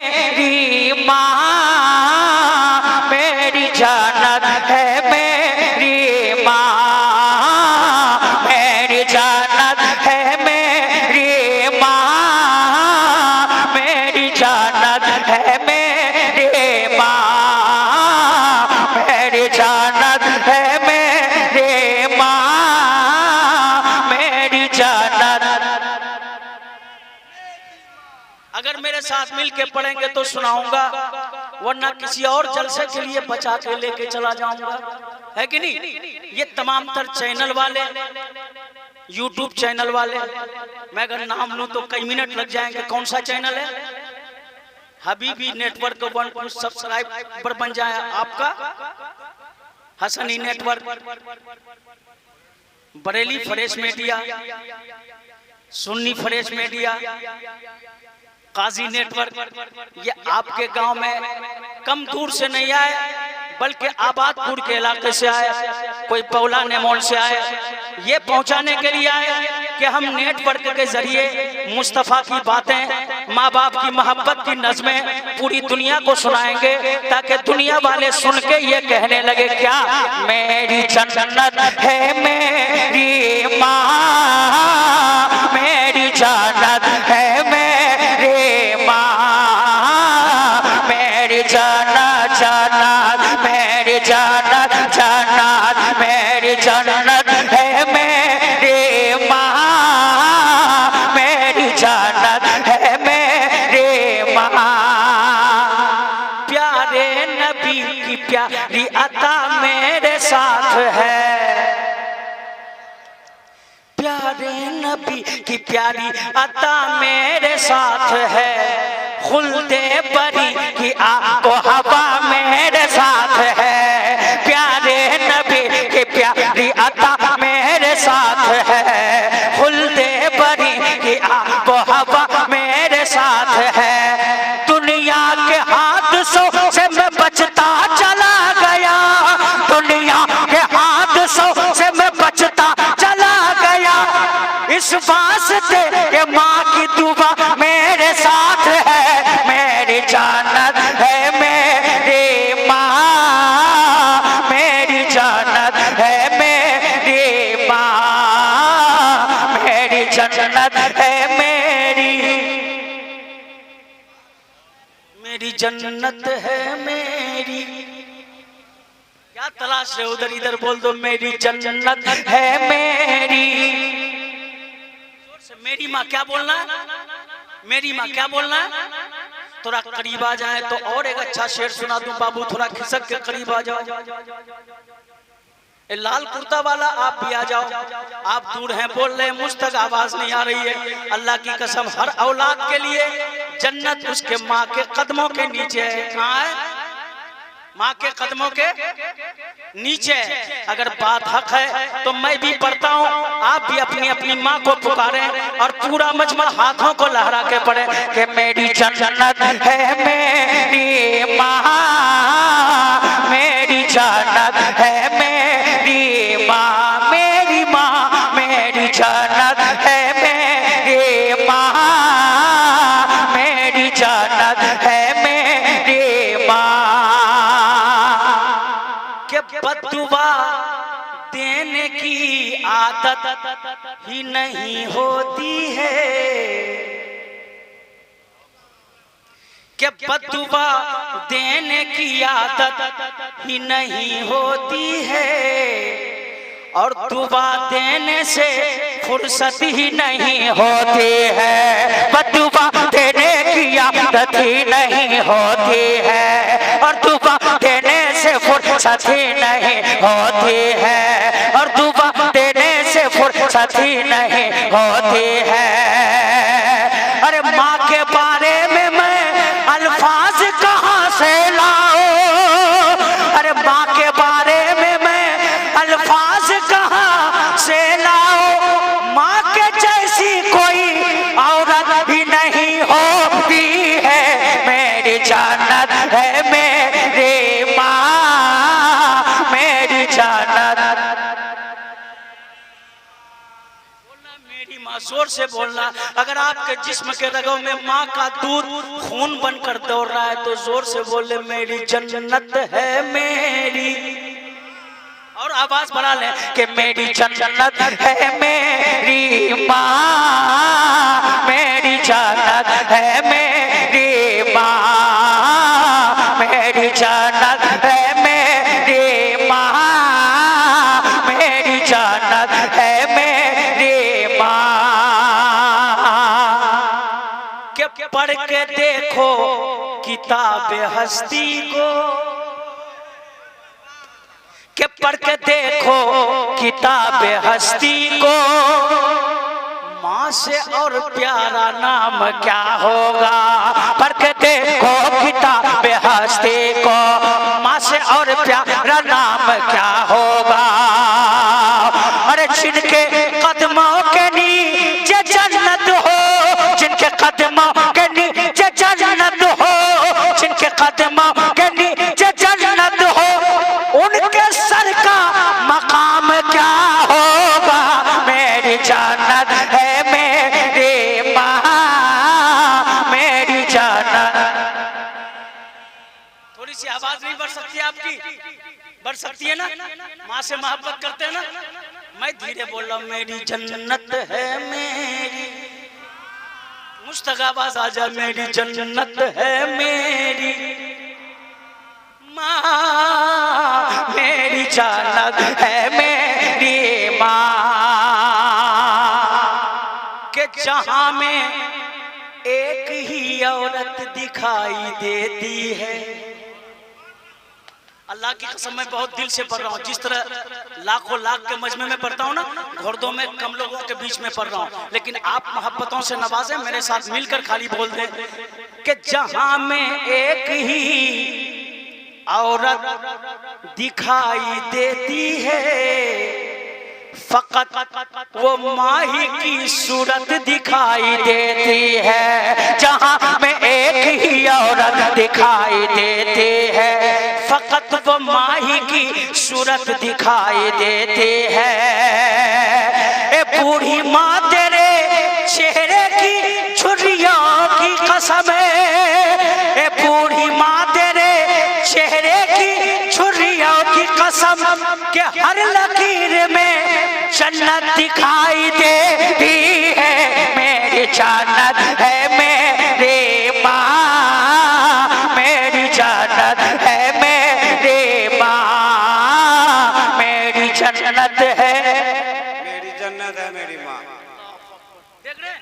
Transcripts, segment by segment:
मेरी माँ, मेरी जन्नत है मेरी माँ, मेरी जन्नत है मेरी माँ, मेरी जन्नत है मेरी माँ, मेरी जन्नत है मेरी माँ, मेरी जन्नत। अगर मेरे साथ मिल के पढ़ेंगे तो सुनाऊंगा, वरना किसी और जलसे के लिए बचा के लेके चला जाऊंगा, है कि नहीं। ये तमाम तर चैनल वाले, यूट्यूब चैनल वाले, मैं अगर नाम लूं तो कई मिनट लग जाएंगे। कौन सा चैनल है? हबीबी नेटवर्क 1 सब्सक्राइबर बन जाए आपका, Hasni network, Bareilly fresh media, Sunni fresh media, Qazi network. ये आपके गांव में कम दूर से नहीं आए, बल्कि आबादपुर के इलाके से आए, कोई पौला नेमोन से आए। ये पहुंचाने के लिए आए कि हम नेटवर्क के जरिए मुस्तफ़ा की बातें, माँ बाप की मोहब्बत की नज़में पूरी दुनिया को सुनाएंगे, ताकि दुनिया वाले सुन के ये कहने लगे, क्या मेरी जन्नत है मेरी माँ, मेरी जन्नत है मेरी माँ, मेरी जन्नत जन्नत, मेरी जन्नत जन्नत, मेरी जन्नत है मेरी माँ, मेरी जन्नत है मेरी माँ। प्यारे नबी की प्यारी अता मेरे साथ है, प्यारे नबी की प्यारी अता मेरे साथ है, खुल्दे बरी की आको हवा मेरे साथ है, प्यारे नबी की प्यारी अता मेरे साथ है, खुल्दे बरी की आको हवा मेरे साथ है। दुनिया के हादसों से मैं बचता चला गया, दुनिया के हादसों से मैं बचता चला गया, इस वास्ते के माँ की दुआ मेरे साथ है, मेरी जन्नत है मेरी माँ, मेरी जन्नत है मेरी माँ, मेरी जन्नत है मेरी जन्नत है मेरी। क्या तलाश है? उधर इधर बोल दो, मेरी जन्नत है मेरी। मेरी माँ क्या बोलना है? मेरी माँ क्या बोलना है? थोड़ा करीब आ जाए तो और एक अच्छा शेर सुना दूं बाबू, थोड़ा खिसक के करीब आ जाओ। लाल कुर्ता वाला आप भी आ जाओ, आप दूर हैं, बोल रहे हैं, मुझ तक आवाज नहीं आ रही है। अल्लाह की कसम, हर औलाद के लिए जन्नत उसके माँ के कदमों के नीचे है। कहाँ है? माँ के कदमों के नीचे। अगर बात हक है तो मैं भी पढ़ता हूँ, आप भी अपनी अपनी माँ को पुकारें और पूरा मजमा हाथों को लहरा के पढ़े कि मेरी जन्नत है मेरी माँ, मेरी जन्नत है मेरी माँ, मेरी माँ, मेरी जन्नत है मेरी माँ, मेरी जन्नत है मेरी माँ। बददुआ देने की आदत ही नहीं होती है, क्या बददुआ देने की आदत ही नहीं होती है, और दुआ देने से फुर्सत ही नहीं होती है, बददुआ देने की आदत ही नहीं होती है, और दुआ देने से फुर्सत ही नहीं होती है, और दुआ देने से फुर्सत ही नहीं होती है। अरे माँ के बारे में मैं अल्फाज कहाँ से लाऊं, अरे माँ के बारे में मैं अल्फाज कहाँ से लाऊं, माँ के जैसी कोई औरत ही नहीं होती है, मेरी जन्नत है मेरी माँ, मेरी जन्नत। माँ, जोर से बोलना। अगर आपके जिस्म के रगों में माँ का दूध खून बनकर दौड़ रहा है तो जोर से बोले मेरी जन्नत है मेरी। और आवाज बढ़ा ले कि मेरी जन्नत है मेरी माँ, मेरी जन्नत है मेरी माँ, मेरी जन्नत है मेरी माँ, मेरी जन्नत है मेरी माँ। के पढ़ के देखो किताब हस्ती को, के पढ़ के देखो किताब हस्ती को, माँ से और प्यारा नाम क्या होगा। पढ़ के देखो किताब हस्ती को, माँ से और प्यारा नाम क्या होगा। अरे जिनके कदमों के नीचे जन्नत हो, जिनके कदमों के नीचे जन्नत हो, जिनके कदमों के नीचे जन्नत हो, उनके सर का मकाम क्या होगा। मेरी जन्नत है मेरी माँ, मेरी जन्नत। थोड़ी सी आवाज नहीं बढ़ सकती आपकी? बढ़ सकती है ना? माँ से मोहब्बत करते हैं ना? मैं धीरे बोल रहा हूँ, मेरी जन्नत है मेरी। मुश्तक आवाज आ जाए, मेरी जन्नत है मेरी माँ, मेरी जन्नत है मेरी माँ। के जहां में एक ही औरत दिखाई देती है। अल्लाह की कसम मैं बहुत दिल से पढ़ रहा हूँ। जिस तरह लाखों लाख के मजमे में पढ़ता हूँ ना, घुर्दों में कम लोगों के बीच में पढ़ रहा हूँ, लेकिन आप मोहब्बतों से नवाजें, मेरे साथ मिलकर खाली बोल दें कि जहां में एक ही औरत दिखाई देती है, फकत वो माही की सूरत दिखाई देती है। जहां में एक ही औरत दिखाई देती है, फकत वो माही की सूरत दिखाई देती है। ए बूढ़ी माँ तेरे चेहरे की झुर्रियों की कसम है, ए बूढ़ी माँ तेरे चेहरे की झुर्रियों की कसम के हर लकीर में जन्नत दिखाई देती है। मेरी जन्नत है मेरी माँ, मेरी जन्नत है मेरी माँ, मेरी जन्नत है मेरी जन्नत है मेरी माँ। देख रहे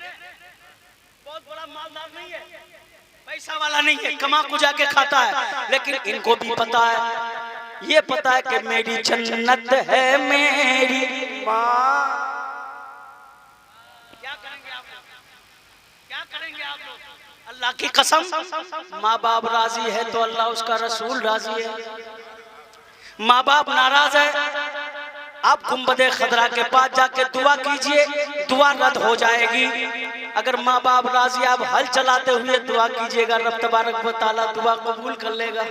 बहुत बड़ा मालदार नहीं है, पैसा वाला नहीं है, कमा कुजा के खाता है, लेकिन इनको भी पता है, ये पता है कि मेरी जन्नत है मेरी माँ। क्या करेंगे आप लोग? क्या करेंगे आप लोग? अल्लाह की कसम, माँ बाप राजी है तो अल्लाह उसका रसूल राजी है। माँ बाप नाराज है, आप गुंबदे खदरा के पास जाके दुआ कीजिए, दुआ रद्द हो जाएगी। अगर माँ बाप राजी, आप हल चलाते हुए दुआ कीजिएगा, रब तबारक व तआला दुआ कबूल कर लेगा।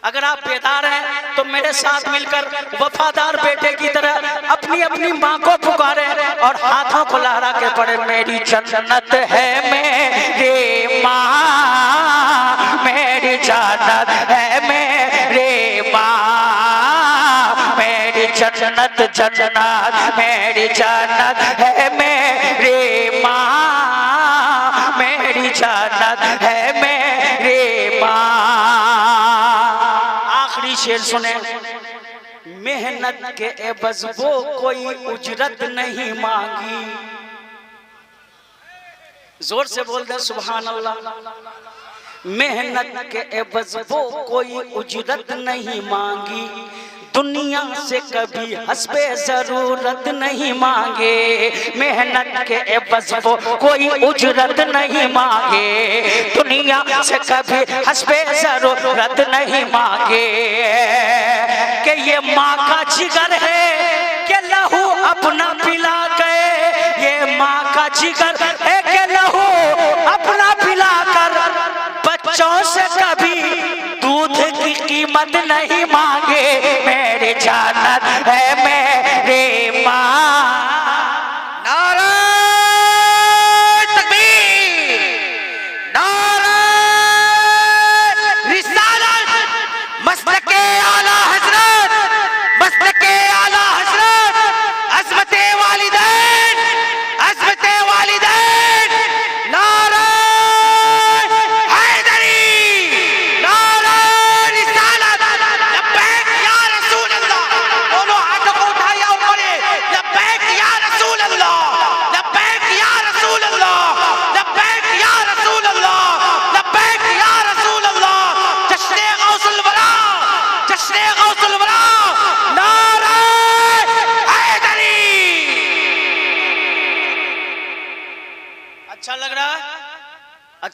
अगर आप बेदार हैं तो मेरे साथ मिलकर वफादार बेटे की तरह अपनी अपनी माँ को पुकारे और हाथों को लहरा के पढ़े, मेरी जन्नत है मेरी माँ, मेरी जन्नत है मेरी माँ, मेरी जन्नत जन्नत, मेरी जन्नत है मेरी माँ, मेरी जन्नत है मेरी माँ। आखिरी शेर सुने, मेहनत के एवज वो कोई उजरत नहीं मांगी। जोर से बोल दे सुभान अल्लाह। मेहनत के एवज वो कोई उजरत नहीं मांगी, दुनिया से कभी हस्बे जरूरत नहीं मांगे। मेहनत के एवज वो कोई उजरत नहीं मांगे, दुनिया से कभी हस्बे जरूरत नहीं मांगे। कि ये माँ का जिगर है कि लहू अपना पिला के, ये माँ का जिगर है कि लहू अपना पिला कर बच्चों से कभी दूध की कीमत नहीं मांगे। मेरी जन्नत है मेरी माँ। नारा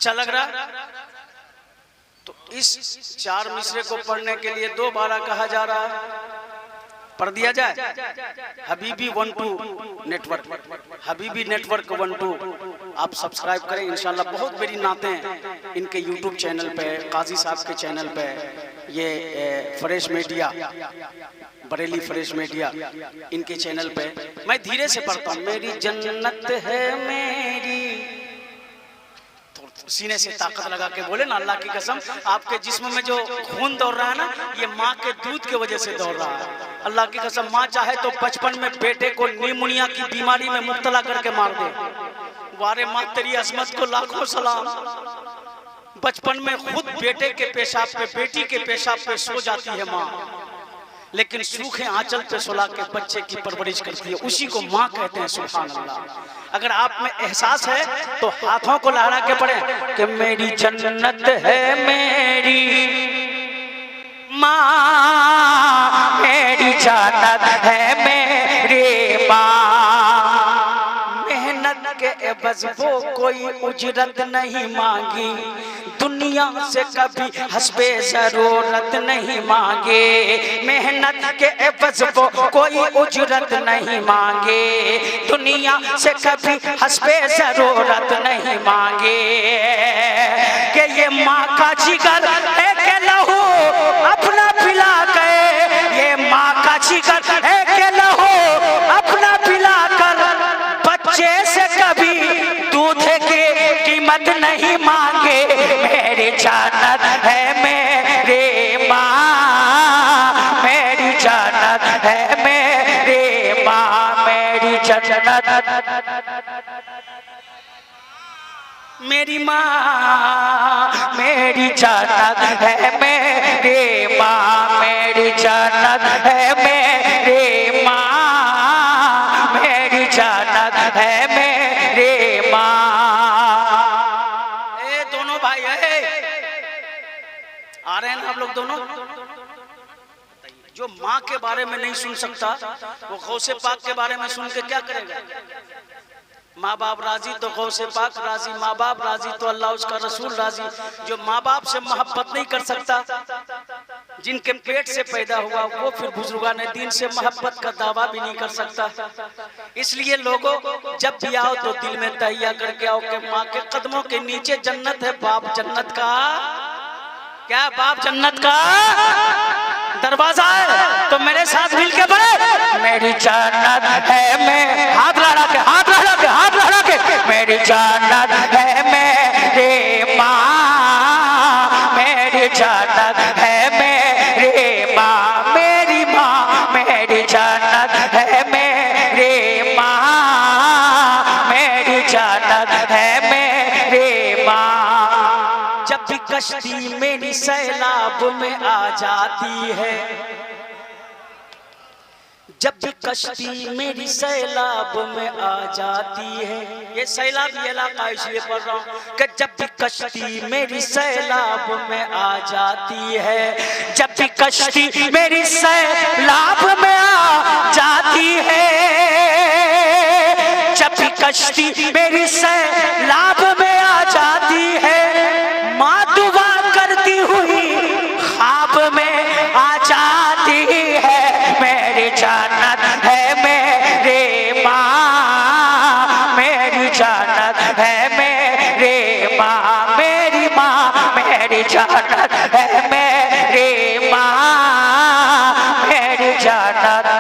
अच्छा लग रहा? तो इस 4 मिसरे को पढ़ने के लिए 2 बारा कहा जा रहा है, पढ़ दिया जाए। हबीबी 12 नेटवर्क, हबीबी नेटवर्क 12 आप सब्सक्राइब करें इंशाल्लाह। बहुत मेरी नातें हैं इनके यूट्यूब चैनल पे, काजी साहब के चैनल पे, ये fresh media, Bareilly fresh media, इनके चैनल पे मैं धीरे से पढ़ता हूँ। मेरी जन्नत है मेरी, सीने से ताकत लगा के बोले ना, अल्लाह की कसम आपके जिस्म में जो खून दौड़ रहा है ना, ये माँ के दूध की वजह से दौड़ रहा है। अल्लाह की कसम, माँ चाहे तो बचपन में बेटे को निमोनिया की बीमारी में मुब्तला करके मार दे। वारे माँ तेरी अजमत को लाखों सलाम। बचपन में खुद बेटे के पेशाब पे, बेटी के पेशाब पे सो जाती है माँ, लेकिन सूखे आंचल पे सुला के बच्चे की परवरिश करती है, उसी को माँ कहते हैं। सुभान अल्लाह। अगर आप में एहसास है तो हाथों को लहरा के पढ़े कि मेरी जन्नत है मेरी माँ, मेरी जन्नत है मेरी माँ। मेहनत के एवज वो कोई उजरत नहीं मांगी, दुनिया से कभी हस्बे जरूरत नहीं मांगे। मेहनत के एवज वो कोई उजरत नहीं मांगे, दुनिया से कभी हस्बे जरूरत नहीं मांगे। कि ये माँ का जिगर है के लहू अपना पिला कर, ये माँ का जिगर है के लहू अपना पिला कर, बच्चे से कभी दूध की कीमत नहीं मांगे। मेरी जन्नत है मेरी माँ, मेरी जन्नत है मेरी माँ, मेरी जन्नत मेरी माँ, मेरी जन्नत है मेरी माँ, मेरी जन्नत है मेरी माँ, मेरी जन्नत है मेरी माँ। ए दोनों भाई आ रहे हैं ना आप लोग दोनों? जो माँ के बारे में नहीं सुन सकता वो गौसे पाक के बारे में सुन के क्या करेगा? माँ बाप राजी तो गौसे पाक राजी, माँ बाप राजी तो अल्लाह उसका रसूल राजी। जो माँ बाप से मोहब्बत नहीं कर सकता, जिनके पेट से पैदा हुआ, वो फिर बुजुर्गान दीन से मोहब्बत का दावा भी नहीं कर सकता। इसलिए लोगों, जब भी आओ तो दिल में तहिया करके आओ कि माँ के कदमों के नीचे जन्नत है। बाप जन्नत का क्या? बाप जन्नत का दरवाजा है। तो मेरे साथ मिलके पढ़े, मेरी जन्नत है मैं, हाथ लड़ा के, हाथ लड़ा के, हाथ लड़ा के, मेरी जन्नत है मेरी माँ, मेरी जन्नत है मेरी माँ, मेरी माँ, मेरी जन्नत है मेरी माँ, मेरी जन्नत है मेरी माँ। जब भी कश्ती मेरी सैलाब में आ जाती है, जब भी कश्ती मेरी सैलाब में आ जाती है, ये सैलाब ये इलाका इसलिए पढ़ रहा हूँ कि जब भी कश्ती मेरी सैलाब में आ जाती है, जब भी कश्ती मेरी सैलाब में आ जाती है, जब भी कश्ती मेरी सैलाब में आ जाती है, माँ दुआ करती हुई ख्वाब में आ जाती है। मेरी जन्नत है मेरी माँ, मेरी जन्नत है मेरी माँ, मेरी माँ, मेरी जन्नत है मेरी माँ, मेरी जन्नत।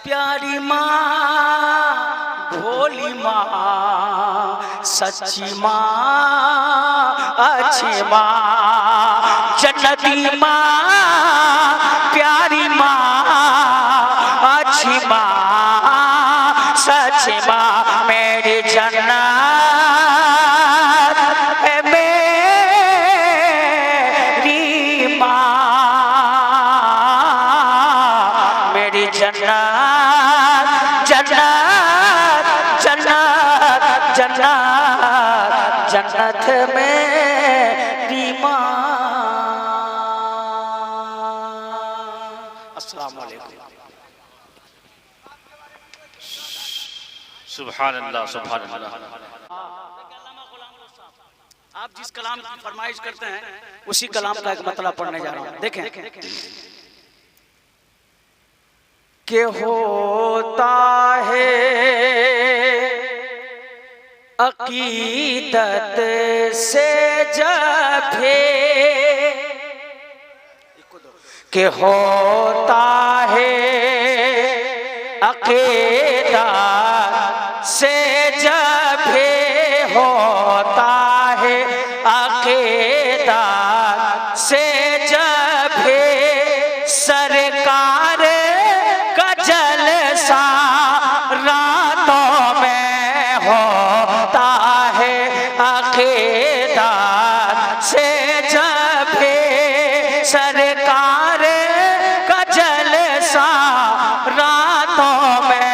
प्यारी माँ, भोली माँ, सच्ची माँ, अच्छी माँ, जन्नती माँ, प्यारी माँ, अच्छी माँ, सच्ची माँ, मेरी जन्नत है मेरी माँ, मेरी जन्नत, जन्नत, जन्नत, जन्नत, जन्नत मेरी माँ। अस्सलाम वालेकुम। सुभान अल्लाह, सुभान अल्लाह। आप जिस कलाम की फरमाइश करते हैं उसी कलाम का एक मतलब पढ़ने जा रहा हूं। देखें कि होता है अकीदत से जब कि होता है अकीदत से जब होता है अकीदत से जब सरकार का जलसा रातों में होता है अकीदत से जब सरकार का जलसा रातों में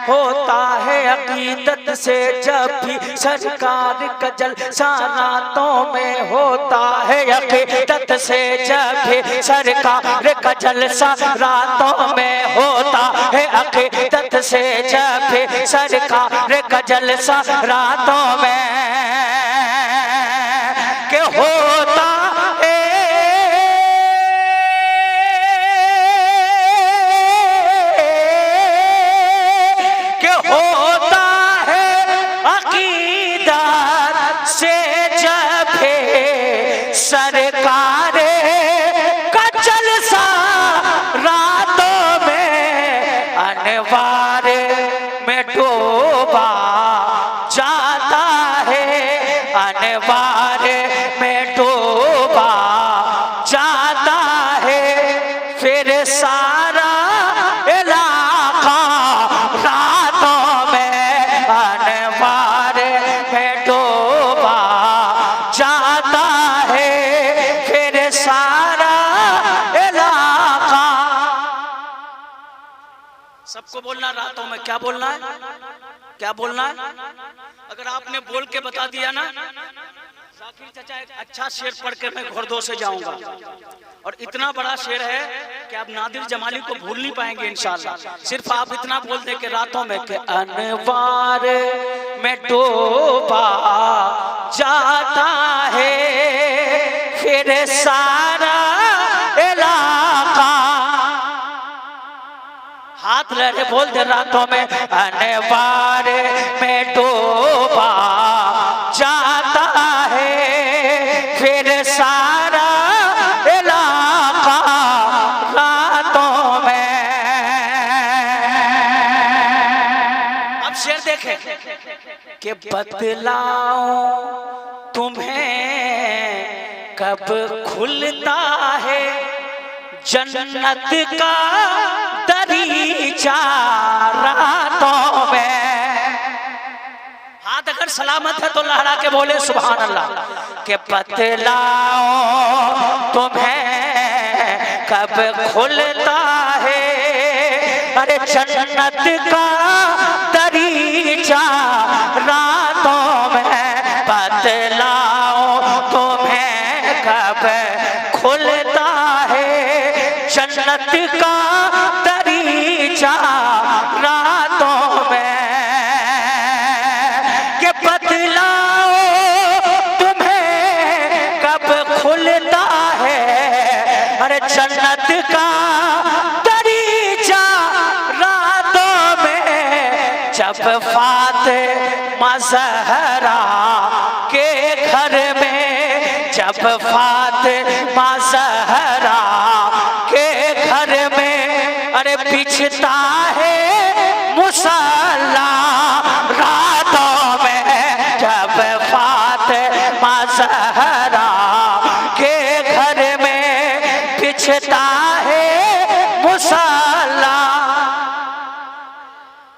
होता है अकीदत से जब भी सरकार का जलसा रातों में होता है अकीदत से जब भी सरकार का जलसा रातों में होता है अकीदत से जब भी सरकार का जलसा रातों में के होता सरकार का जलसा रातों में अनवार में डूबा जाता है अनवार में डूबा जाता है फिर सारा इलाका रातों में अनवार में डूबा जाता है फिर सारा इलाका। सबको बोलना रातों में क्या बोलना है, क्या बोलना है। अगर आपने बोल के बता दिया ना जाकिर चाचा एक अच्छा शेर पढ़ के मैं घोड़दो से जाऊंगा और इतना बड़ा शेर है कि आप नादिर जमाली को भूल नहीं पाएंगे इंशाल्लाह। सिर्फ आप इतना बोल दे कि रातों में के अनवार में डूबा जाता है फिर सारा इलाका। हाथ लहरे बोल दे रातों में अनवार में डूबा जाता है फिर सारा इलाका रातों में। अब शेर देखें कि बतलाऊं तुम्हें कब खुलता है जन्नत का दरीचा रातों में। हाथ अगर सलामत है तो लहरा के बोले सुभान अल्लाह। के बतलाओ तुम्हें कब खुलता है अरे जन्नत का दरीचा रातों में। बतलाओ तुम्हें कब खुलता है जन्नत का दरीचा रातों में। के बतलाओ तुम्हें कब खुलता है अरे जन्नत का दरीचा रातों में। जब फातिमा ज़हरा के घर में जब फातिमा ज़हरा के घर में अरे बिछता है मुसल्ला रातों में। जब फातिमा ज़हरा के घर में बिछता है मुसल्ला।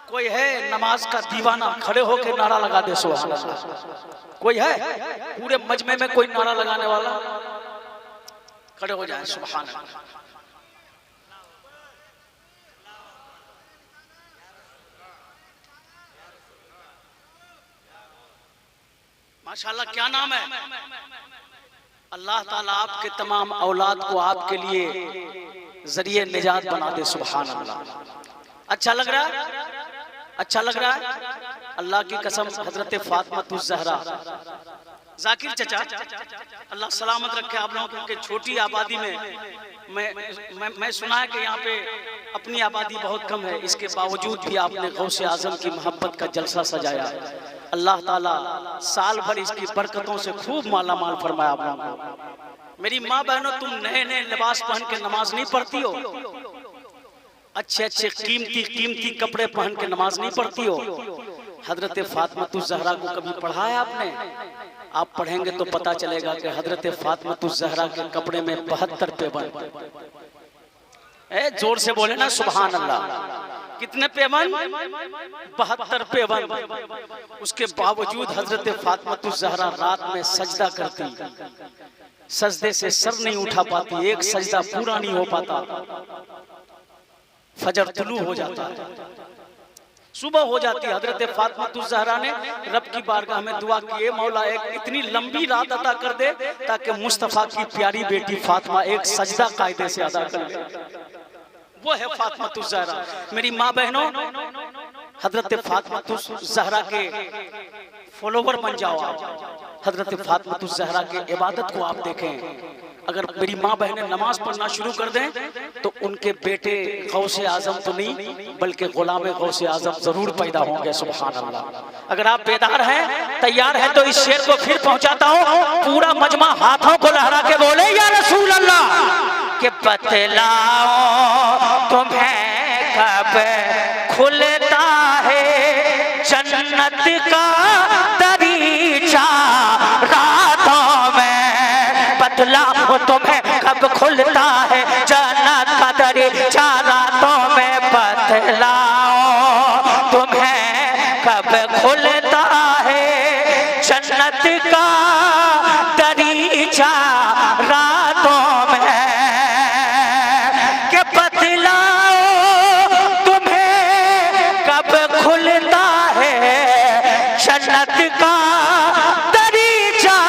कोई है नमाज का दीवाना खड़े होकर नारा लगा दे सुभान अल्लाह। कोई है पूरे मजमे में कोई नारा लगाने वाला खड़े हो जाए सुभान अल्लाह। माशाल्लाह क्या नाम है। अल्लाह ताला आपके तमाम औलाद को आपके लिए जरिए निजात बना दे सुभान अल्लाह। अच्छा लग रहा है, अच्छा लग रहा है। अल्लाह की कसम हजरत फातिमा ज़हरा जाकिर चचा, अल्लाह सलामत रखे आप लोगों के छोटी आबादी में। मैं सुना है कि यहाँ पे अपनी आबादी बहुत कम है, इसके बावजूद भी आपने गौसे आजम की मोहब्बत का जलसा सजाया। अल्लाह ताला साल भर इसकी बरकतों से खूब माला माल फरमाया आप लोगों को। मेरी माँ बहनों, तुम नए नए लिबास पहन के नमाज नहीं पढ़ती हो, अच्छे अच्छे कीमती कपड़े पहन के नमाज नहीं पढ़ती हो। हजरत फातिमा ज़हरा को कभी पढ़ा है आपने? आप पढ़ेंगे तो पता चलेगा कि हजरत फातिमा ज़हरा के कपड़े में 72 पेबन। जोर से बोले ना सुभान अल्लाह। कितने पेबन? 72 पेबन। उसके बावजूद हजरत फातिमा ज़हरा रात में सजदा करती, सजदे से सर नहीं उठा पाती, एक सजदा पूरा नहीं हो पाता। फजर तुलू हो जाता है, सुबह हो जाती है। हजरत फातिमा ज़हरा ने रब की बारगाह में दुआ की, मौला एक इतनी लंबी रात अता कर दे ताकि मुस्तफ़ा की प्यारी बेटी फातिमा एक सजदा कायदे से अदा कर ले। वो है फातिमा ज़हरा। मेरी माँ बहनों, हजरत फातिमा ज़हरा के फॉलोवर बन जाओ आप। हजरत फातिमा ज़हरा के इबादत को आप देखें। अगर मेरी माँ बहनें नमाज पढ़ना शुरू कर दें तो उनके बेटे गौसे आजम तो नहीं बल्कि गुलाम गौसे आजम जरूर पैदा होंगे। सुभान अल्लाह। अगर आप बेदार हैं, तैयार हैं, तो इस शेर को फिर पहुंचाता हूं। पूरा मजमा हाथों को लहरा के बोले या रसूल अल्लाह के बतलाओ तुम्हें कब खुलता है जन्नत का दरीचा, रातों में बतलाओ तुम्हें कब खुलता है जन्नत का दरीचा, रातों में बतलाओ तुम्हें कब खुलता है जन्नत का दरीचा, रातों में के बतलाओ तुम्हें कब खुलता है जन्नत का दरीचा,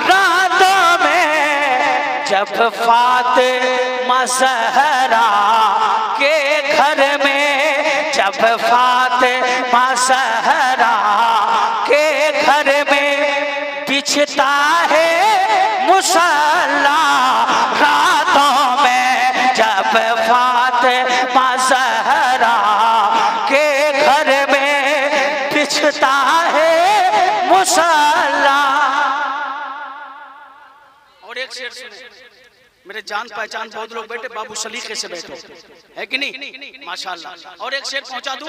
रातों में जब फातिमा ज़हरा के घर में, जब फातिमा ज़हरा के घर में बिछता है मुसल्ला, रातों में जब फातिमा ज़हरा के घर में बिछता है मुसल्ला। और एक शेर सुने, मेरे जान पहचान बहुत लोग बैठे, बाबू सलीके से बैठो, है कि नहीं? माशाल्लाह। और एक शेर पहुंचा दूं,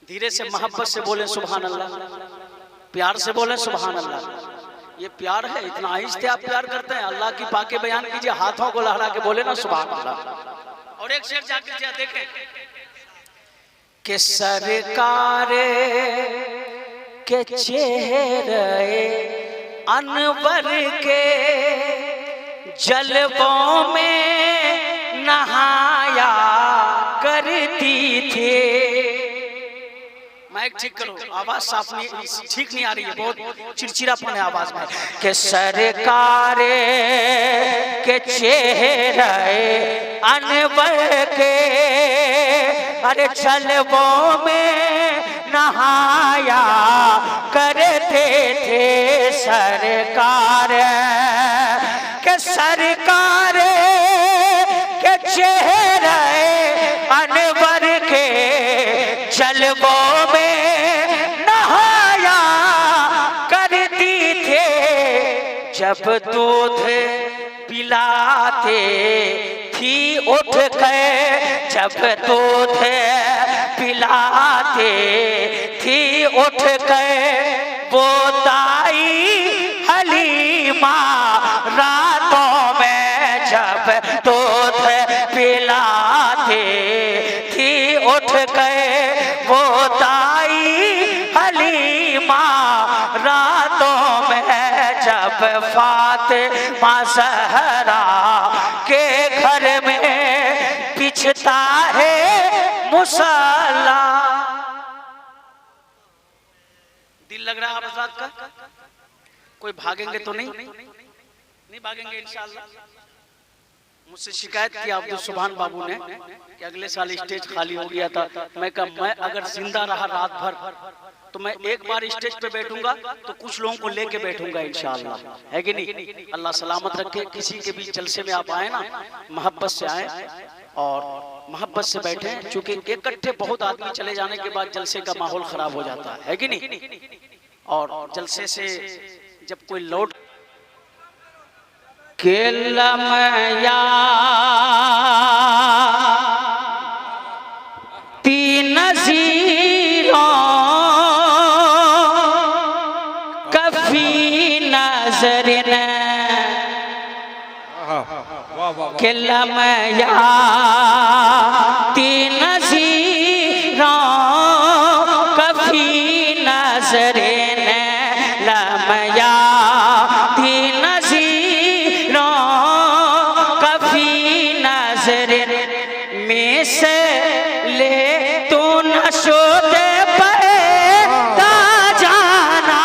धीरे से मोहब्बत से बोले सुभान अल्लाह, प्यार से बोले सुभान अल्लाह। ये प्यार है, इतना आहिस्ते आप प्यार करते हैं। अल्लाह की पाके बयान कीजिए, हाथों को लहरा के बोले ना सुभान अल्लाह। और एक शेर जाके देखें कि सरकार के चेहरे अनवर के जलवों में नहाया करती थे। माइक ठीक करो, आवाज साफ नहीं, ठीक नहीं आ रही है, बहुत चिड़चिड़ापन है आवाज में। कि सरकार के चेहरे अनवर के अरे जलवों में नहाया करते थे सरकार के, सरकार के चेहरे अनवर के जलवों में नहाया करती थे। जब दूध पिलाते थी उठ के, जब दूध पिलाते थी उठ के वो दाई हलीमा, रातों में जब दूध पिलाते थी उठ के वो दाई हलीमा, रातों में जब फातिमा ज़हरा के घर में बिछता है मुसल्ला। दिल लग रहा है आप हज़रात का? कोई भागेंगे तो नहीं? नहीं भागेंगे इंशाअल्लाह। मुझसे शिकायत की अब्दुल सुभान बाबू ने कि अगले साल स्टेज खाली हो गया था। मैं कहा मैं अगर जिंदा रहा रात भर तो मैं एक बार स्टेज पे बैठूंगा तो कुछ लोगों को लेके बैठूंगा इंशाअल्लाह, है कि नहीं। अल्लाह सलामत रखे। किसी के भी जलसे में आप आए ना, मोहब्बत से आए और मोहब्बत से बैठे, क्योंकि इकट्ठे बहुत आदमी चले जाने के बाद जलसे का माहौल खराब हो जाता है कि नहीं। और जलसे से जब कोई लौट तीन कफी नजर किलमया तीन कफी नजर लमया तीन कफी नजर में से ले तो नशोद पैदा जाना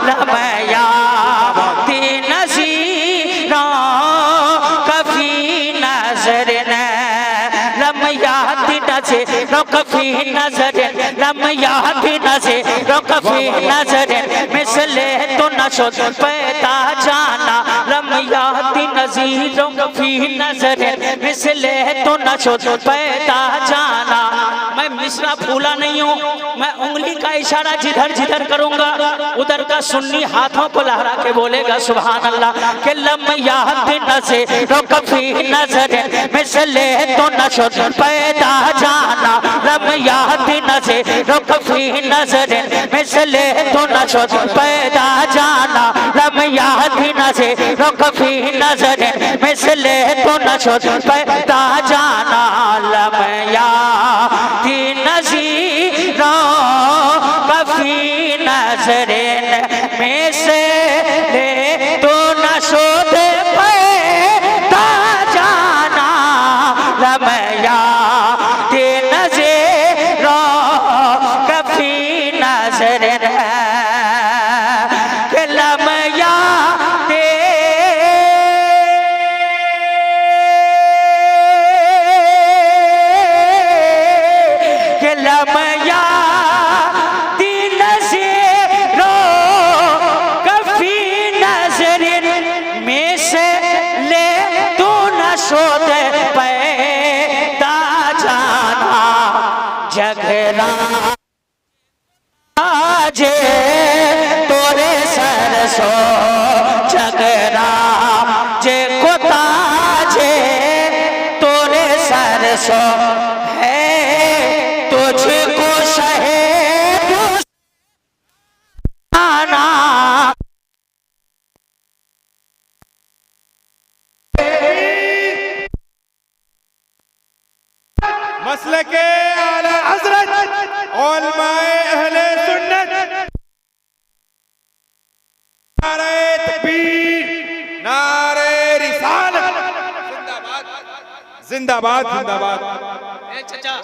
लमया तीन कफी नजर लमया तीन कफी नजर लमया तीन कफी नजर मिसले तो नशोद पैदा जाना लमया तीन कफी नजर मिसले तो नशोद पैदा जाना। मैं मिसरा भूला नहीं हूँ, मैं उंगली का इशारा जिधर जिधर करूंगा उधर का सुन्नी हाथों को लहरा के बोलेगा सुभान अल्लाह के लमया दिन से कफी नजर मिसले तो नशोद पैदा जाना लमया दिन से कफी नजर मिसले तो नशोद पैदा जाना लमया दिन से कफी नजर मिसले तो नशोद पैदा जाना लमया तीन कफी नजर में से ले तो नशोद पैदा जाना लमया तीन कफी नजर लमया लमया तीन कफी नजर में से ले तो नशोद पैदा जाना जगरा जे तोरे सरसो जगरा जे कोताजे तोरे सरसो है तुझको शहेद आना मसले के आला हजरत उलमाए अहले सुन्नत नारे तकबीर नारे रिसालत जिंदाबाद जिंदाबाद। चाचा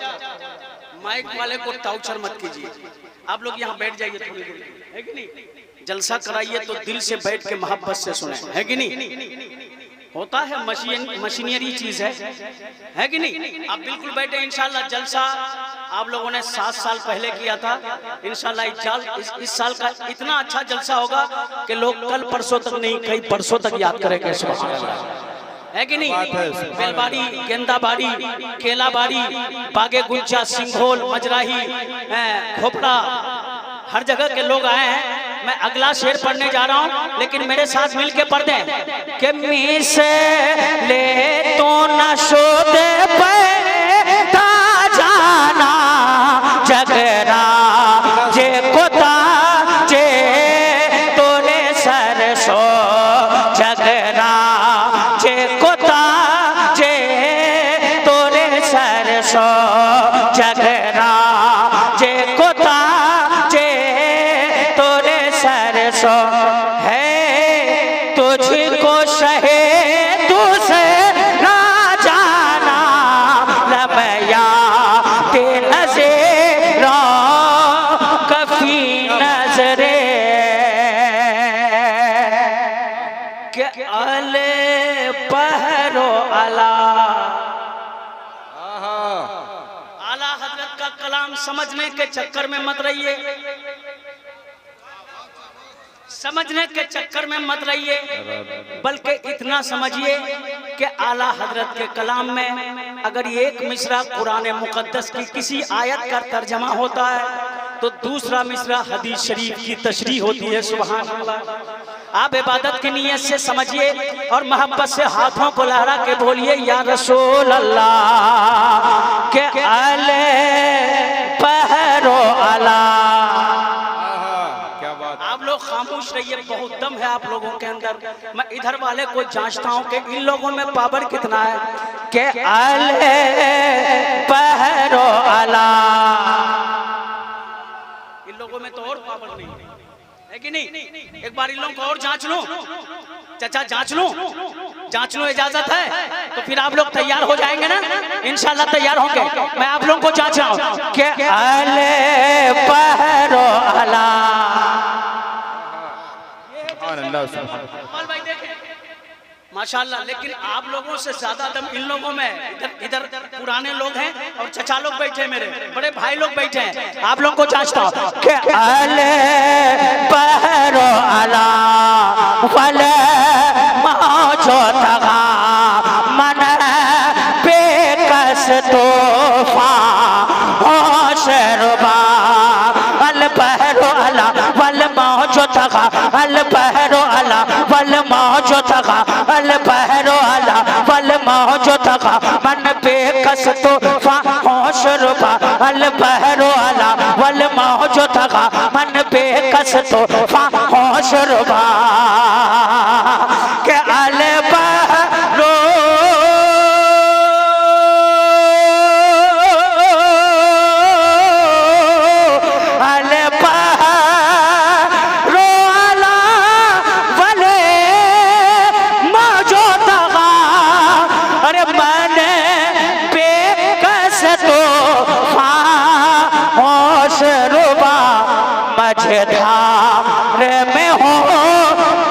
माइक वाले को टाउचर मत कीजिए, आप लोग यहाँ बैठ जाइए थोड़ी देर, है कि नहीं। जलसा कराइए तो दिल से बैठ के मोहब्बत से सुने, है कि नहीं। होता है मशीनरी चीज है कि नहीं। आप बिल्कुल बैठे, इंशाल्लाह जलसा आप लोगों ने 7 साल पहले किया था, इंशाल्लाह इस साल का इतना अच्छा जलसा होगा कि लोग कल परसों तक नहीं कई परसों तक याद करेंगे, सुभान अल्लाह, है कि नहीं। बेलबाड़ी, गेंदाबाड़ी, केलाबाड़ी, बागे गुंचा, सिंघोल, मजराही, खोपड़ा, हर जगह के लोग आए हैं। मैं अगला शेर पढ़ने जा रहा हूँ, लेकिन मेरे साथ मिल के पढ़ दें कि मीस ले तो नशोद पैदा जाना जगरा जे कोता जे तोरे सरसो जगरा जे कोता जे तोरे सरसो जगरा जे कोता जे तोरे सरसो है तुझको शहेद से ना जाना लमया के नज़रो कफी नजरे के अले पहरो अला। आला हजरत का कलाम समझने के चक्कर में मत रहिए, समझने के चक्कर में मत रहिए, बल्कि इतना समझिए कि आला हजरत के कलाम में अगर एक मिसरा कुरान मुकद्दस की किसी आयत का तर्जमा होता है तो दूसरा मिसरा हदीस शरीफ की तशरीह होती है। सुभान अल्लाह। आप इबादत की नीयत से समझिए और मोहब्बत से हाथों को लहरा के बोलिए या रसूल अल्लाह के अले पहरो अला। आप लोग खामोश रहिए, बहुत दम है आप लोगों के अंदर। मैं इधर वाले को जांचता हूं कि इन लोगों में पावर कितना है। के अले पहरो अला, इन लोगों में तो और पावर नहीं है कि नहीं? एक बार इन लोगों को और जांच लूं चाचा, जांच लूं इजाजत है तो फिर आप लोग तैयार हो जाएंगे ना, इंशाल्लाह तैयार होंगे। मैं आप लोगों को जांच रहा हूं कि अले पहरो अला। भाई देखें माशाल्लाह, लेकिन आप लोगों से ज्यादा दम इन लोगों में। इधर पुराने लोग हैं और चचा लोग बैठे हैं, मेरे बड़े भाई लोग बैठे हैं। आप लोगों को जांचता हूं कि अले पहरो अला वले मौजो तगा मन बेकस तोहफा होशरुबा। अल पहरो अला वल मौजो तगा, अल पहरो अला वल मौजो तगा, अल पहरो अला वल मौजो तगा मन बेकस तोहफा होशरुबा। अल पहरो अला वल मौजो तगा मन बेकस तोहफा होशरुबा। के अल पहरो अल पहरो अला वले मौजो तगा। अरे मन बेकस तोहफा होशरुबा। मझधार में हो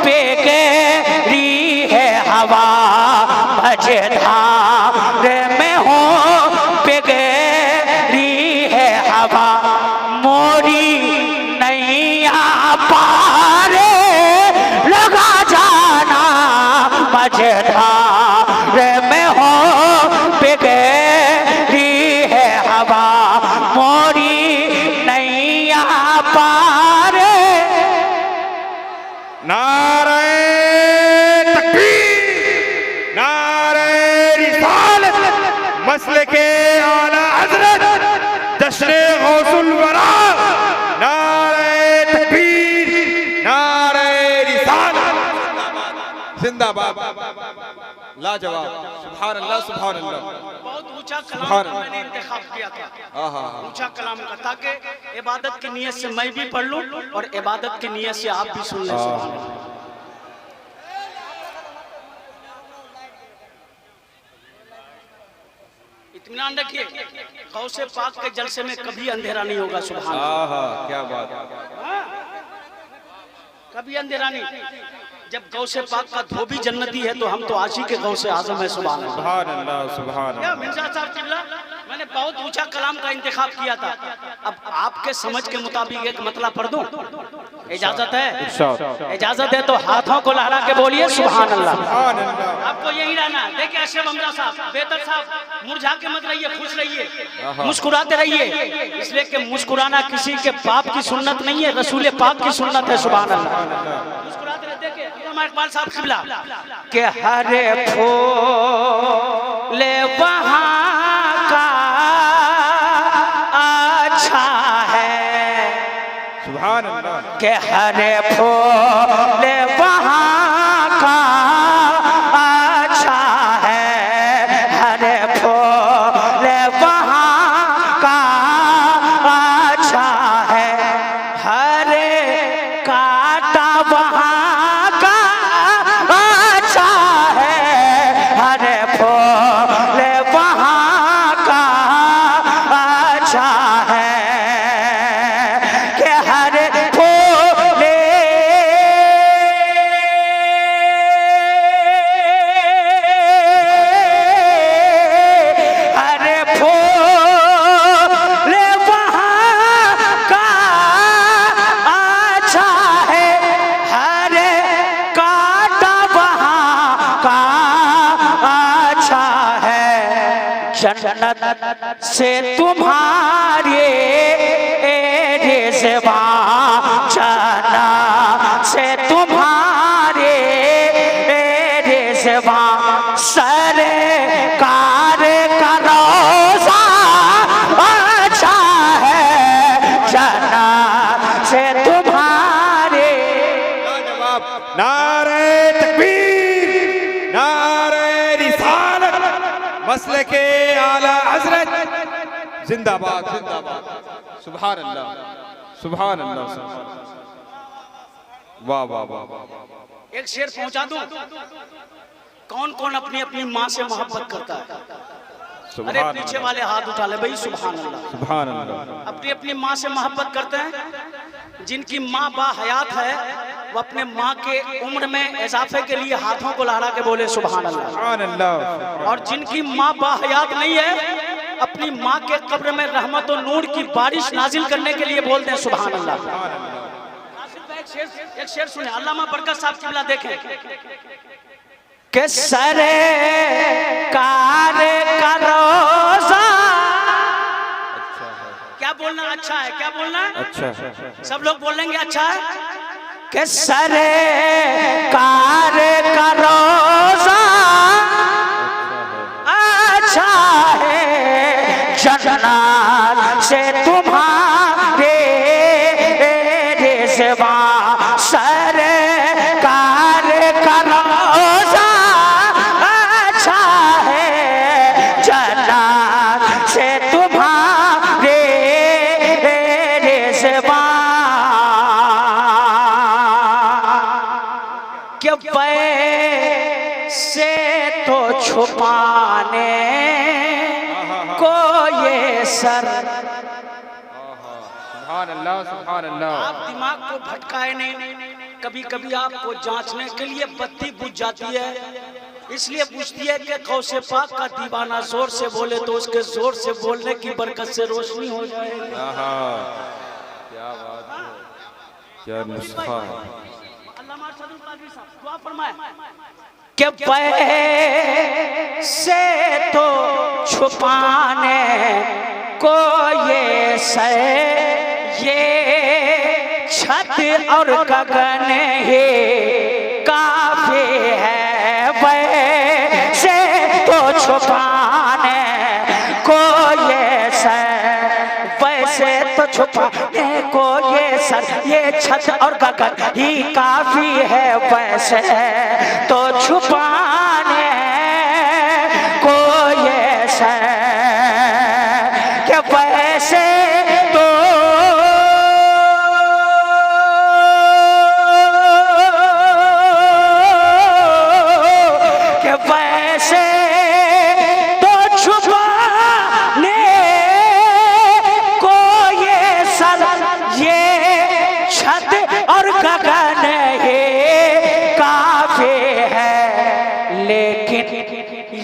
बेगरी है हवा, मझधार में हो बेगरी है हवा। मोरी नैया पारे लगा जाना, मझधार में हो बेगरी है हवा। मोरी नैया पारे। नारे तकबीर, नारे रिसालत, मसले के आला हजरत जश्न गौसुल वरा। नारे तकबीर, नारे रिसालत, जिंदाबाद, लाजवाब। सुभान अल्लाह, सुभान अल्लाह। बहुत ऊंचा कलाम का मैंने इंतखाब किया था, ऊंचा कलाम का, ताकि इबादत की नीयत से मैं भी पढ़ लूं और इबादत की नीयत से आप भी सुन लें। सुभान अल्लाह। इत्मीनान रखिए, गौसे पाक के जलसे में कभी अंधेरा नहीं होगा। सुभान अल्लाह, क्या बात। कभी अंधेरा नहीं। जब गौसे पाक का धोबी जन्नती है तो हम तो आशिक के गौसे आजम है। सुभान अल्लाह, सुभान अल्लाह, सुभान अल्लाह। मिर्जा साहब चिल्ला, मैंने बहुत ऊंचा कलाम का इंतखाब किया था। अब आपके समझ के मुताबिक एक मतलब पढ़ दूं? इजाजत है? इजाजत है तो हाथों को लहरा के बोलिए सुभान अल्लाह। आपको यही रहना। देखिए अशरफ हमजा साहब, बेहतर साहब, मुरझा के मत रहिए, खुश रहिए, मुस्कुराते रहिए, इसलिए कि मुस्कुराना किसी के बाप की सुन्नत नहीं है, रसूल पाक की सुन्नत है। सुभान अल्लाह। मुस्कुराते रहिए। देखिए इकबाल साहब किबला के हरे फूल वहाँ का अच्छा है, सुभान अल्लाह। के हरे फूल वहाँ का अच्छा है, हरे फूल वहाँ का अच्छा है, हरे कांटा वहाँ का अच्छा है, हरे फूल वहाँ का अच्छा है, कि हरे फूल जन्नत से तुम्हारे रिज़वा, जन्नत से तुम्हारे रिज़वा, सरकार का रोज़ा अच्छा है, जन्नत से तुम्हारे। नारे तकबीर, नारे रिसालत, मसलके आला हज़रत जिंदाबाद जिंदाबाद। सुभान अल्लाह सुभान अल्लाह। वाह वाह वाह। एक शेर पहुंचा दूं, कौन कौन अपनी अपनी माँ से मोहब्बत करता है? अरे पीछे वाले हाथ उठा ले भाई। सुभान अल्लाह सुभान अल्लाह। अपनी अपनी माँ से मोहब्बत करते हैं। जिनकी माँ बाहयात है वो अपने माँ के उम्र में इजाफे के लिए हाथों को लहरा के बोले सुभान अल्लाह। सुभान अल्लाह। और जिनकी माँ बाहयात नहीं है, अपनी माँ के कब्र में रहमत और नूर की बारिश नाजिल करने के लिए बोलते हैं सुभान अल्लाह। एक शेर सुने, अल्लामा बरकत साहब किबला देखें के सरकार का रोज़ा। क्या बोलना अच्छा है? क्या बोलना अच्छा। सब लोग बोलेंगे अच्छा है के सरकार का रोज़ा अच्छा है, जन्नत से तुम्हारे रिज़वा, सरकार का रोज़ा अच्छा है, जन्नत से तुम्हारे रिज़वा। क्या पैसे तो छुपाने को ये सर। सुभान अल्लाह सुभान अल्लाह। आप दिमाग को भटकाए नहीं। कभी कभी आपको जांचने के लिए बत्ती बुझ जाती है, इसलिए पूछती है कि गौसे पाक का दीवाना जोर से बोले तो उसके जोर से बोलने की बरकत से रोशनी हो जाएगी। क्या बात है, क्या नुस्खा है। दुआ फरमाए कि पैसे तो छुपाने को ये छत और गगन ही काफी है, वैसे तो छुपाने को ये वैसे तो छुपाने को ये सर, ये छत और गगन ही काफी है, वैसे तो छुपाने को ये सर के वैसे तो के वैसे तो छुपाने को ये सर, ये छत और गगन है काफी है, लेकिन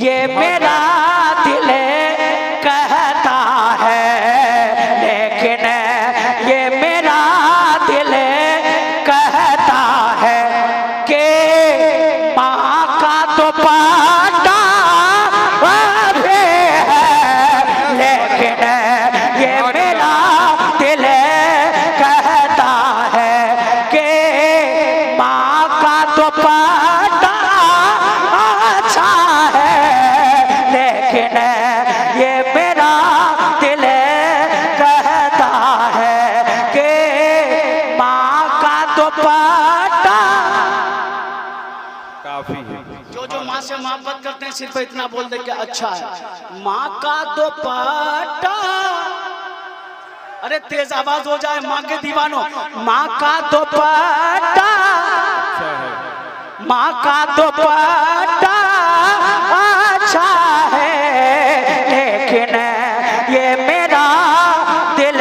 ये मेरा दिल कहता है, लेकिन ये मेरा दिल कहता है कि माँ का तो पाटा है, लेकिन ये मेरा दिल कहता है कि माँ का तो पाटा अच्छा है, लेकिन ये मेरा दिल कहता है कि माँ का तो पाटा। काफी है। जो माँ से मोहब्बत करते हैं सिर्फ इतना बोल दे कि अच्छा है, माँ का तो पाटा। अरे तेज आवाज हो जाए माँ के दीवानों, माँ का तो पाटा, माँ का तो पाटा अच्छा है, लेकिन ये मेरा दिल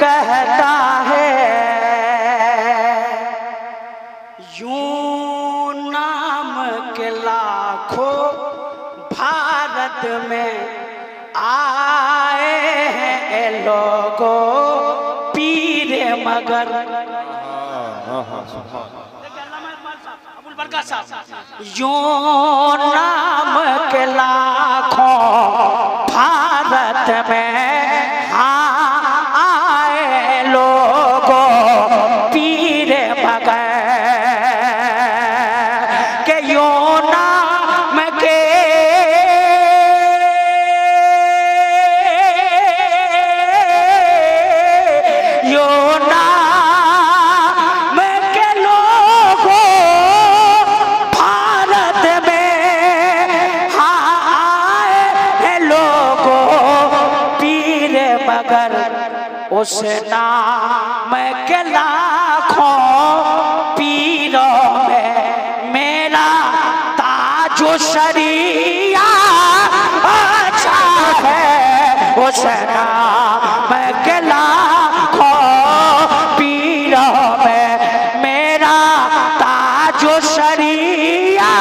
कहता है। यूं नाम के लाखों भारत में आए हैं लोगों पीर मगर। यूं नाम के लाखों उस नाम के लाखों पीरों में मेरा ताजो शरिया अच्छा है। उस नाम के लाखों पीरों में मेरा ताजो शरिया।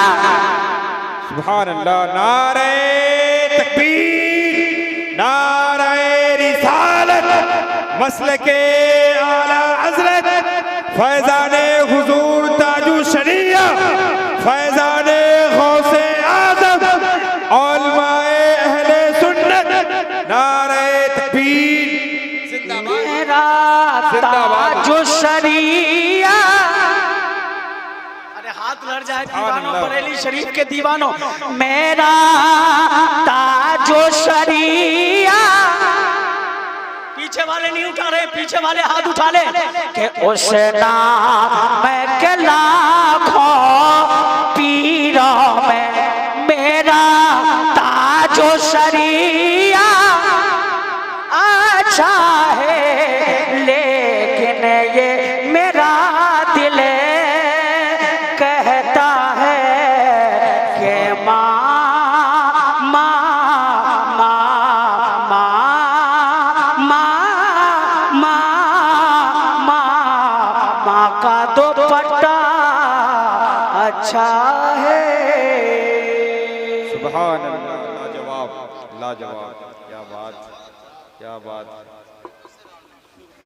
सुभान अल्लाह। नारे तकबीर, नारे रिसालत, मसलके आला हज़रत फैज़ाने हुजूर ताजु शरिया, फैज़ाने गौसे आज़म, उलमाए अहले सुन्नत। नारे तकबीर, मेरा ताजो शरिया। अरे हाथ लड़ जाए दीवानों, बरेली शरीफ के दीवानों। मेरा ताजो शरिया। पीछे वाले नहीं उठा रहे, पीछे वाले हाथ उठा ले कि उस नाम के लाखों पीरों में मेरा ताजो शरिया अच्छा है। लेकिन ये मेरा दिल कहता है कि माँ माँ माँ माँ माँ माँ माँ का दुपट्टा अच्छा है। सुभान अल्लाह। लाजवाब, लाजवाब, क्या बात, क्या बात।